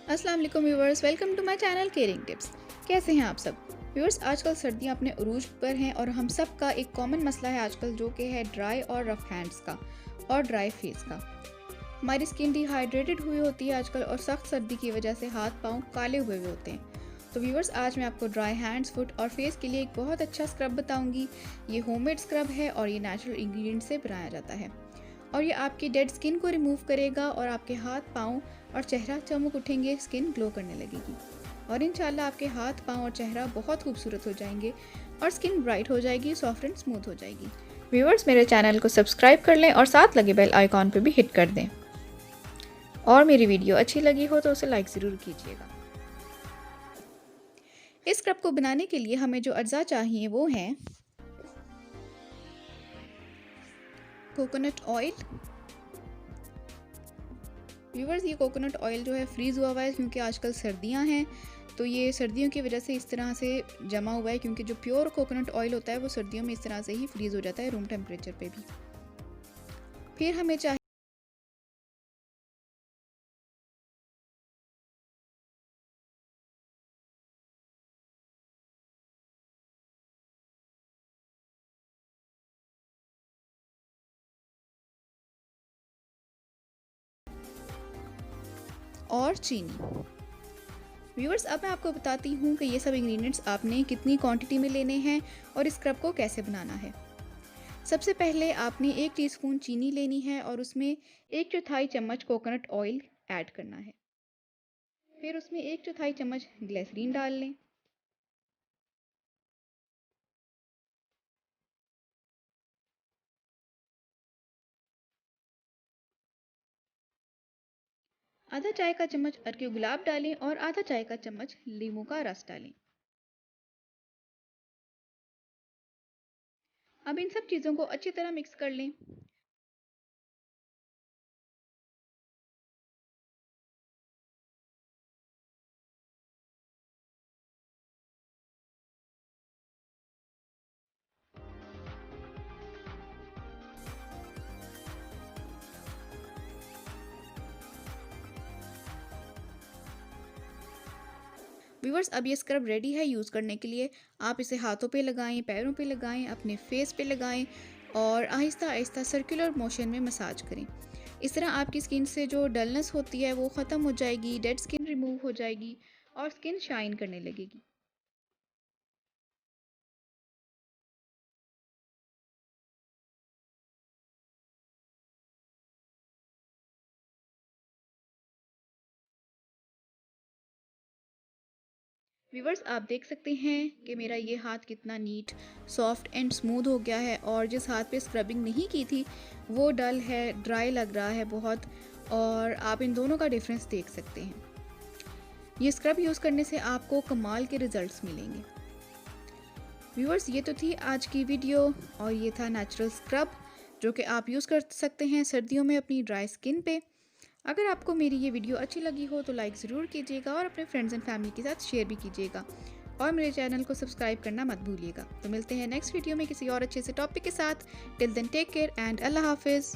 अस्सलाम वालेकुम viewers, welcome to my channel caring tips. कैसे हैं आप सब व्यूवर्स? आजकल सर्दियां अपने उरूज पर हैं और हम सब का एक कॉमन मसला है आजकल, जो कि है ड्राई और रफ हैंड्स का और ड्राई फेस का। हमारी स्किन डिहाइड्रेटेड हुई होती है आजकल और सख्त सर्दी की वजह से हाथ पाँव काले हुए होते हैं। तो व्यूवर्स, आज मैं आपको ड्राई हैंड्स, फुट और फेस के लिए एक बहुत अच्छा स्क्रब बताऊंगी। ये होममेड स्क्रब है और ये नेचुरल इंग्रेडिएंट से बनाया जाता है और ये आपकी डेड स्किन को रिमूव करेगा और आपके हाथ पाँव और चेहरा चमक उठेंगे, स्किन ग्लो करने लगेगी और इंशाल्लाह आपके हाथ पाँव और चेहरा बहुत खूबसूरत हो जाएंगे और स्किन ब्राइट हो जाएगी, सॉफ्ट एंड स्मूथ हो जाएगी। व्यूअर्स, मेरे चैनल को सब्सक्राइब कर लें और साथ लगे बेल आइकॉन पर भी हिट कर दें और मेरी वीडियो अच्छी लगी हो तो उसे लाइक ज़रूर कीजिएगा। इस स्क्रब को बनाने के लिए हमें जो अज्जा चाहिए वो हैं कोकोनट ऑयल। व्यूवर्स, ये कोकोनट ऑयल जो है फ्रीज़ हुआ है क्योंकि आजकल सर्दियां हैं, तो ये सर्दियों की वजह से इस तरह से जमा हुआ है, क्योंकि जो प्योर कोकोनट ऑयल होता है वो सर्दियों में इस तरह से ही फ्रीज़ हो जाता है रूम टेम्परेचर पे भी। फिर हमें चाहिए और चीनी। व्यूअर्स, अब मैं आपको बताती हूँ कि ये सब इंग्रेडिएंट्स आपने कितनी क्वांटिटी में लेने हैं और इस स्क्रब को कैसे बनाना है। सबसे पहले आपने 1 टीस्पून चीनी लेनी है और उसमें 1/4 चम्मच कोकोनट ऑयल ऐड करना है। फिर उसमें 1/4 चम्मच ग्लिसरीन डाल लें। आधा चाय का चम्मच अर्के गुलाब डालें और आधा चाय का चम्मच नींबू का रस डालें। अब इन सब चीज़ों को अच्छी तरह मिक्स कर लें। व्यूवर्स, अब ये स्क्रब रेडी है यूज़ करने के लिए। आप इसे हाथों पे लगाएं, पैरों पे लगाएं, अपने फेस पे लगाएं और आहिस्ता आहिस्ता सर्कुलर मोशन में मसाज करें। इस तरह आपकी स्किन से जो डलनेस होती है वो ख़त्म हो जाएगी, डेड स्किन रिमूव हो जाएगी और स्किन शाइन करने लगेगी। व्यूवर्स, आप देख सकते हैं कि मेरा ये हाथ कितना नीट, सॉफ्ट एंड स्मूथ हो गया है और जिस हाथ पे स्क्रबिंग नहीं की थी वो डल है, ड्राई लग रहा है बहुत, और आप इन दोनों का डिफरेंस देख सकते हैं। ये स्क्रब यूज़ करने से आपको कमाल के रिजल्ट्स मिलेंगे। व्यूवर्स, ये तो थी आज की वीडियो और ये था नेचुरल स्क्रब जो कि आप यूज़ कर सकते हैं सर्दियों में अपनी ड्राई स्किन पे। अगर आपको मेरी ये वीडियो अच्छी लगी हो तो लाइक ज़रूर कीजिएगा और अपने फ्रेंड्स एंड फैमिली के साथ शेयर भी कीजिएगा और मेरे चैनल को सब्सक्राइब करना मत भूलिएगा। तो मिलते हैं नेक्स्ट वीडियो में किसी और अच्छे से टॉपिक के साथ। Till then take care and अल्लाह हाफिज़।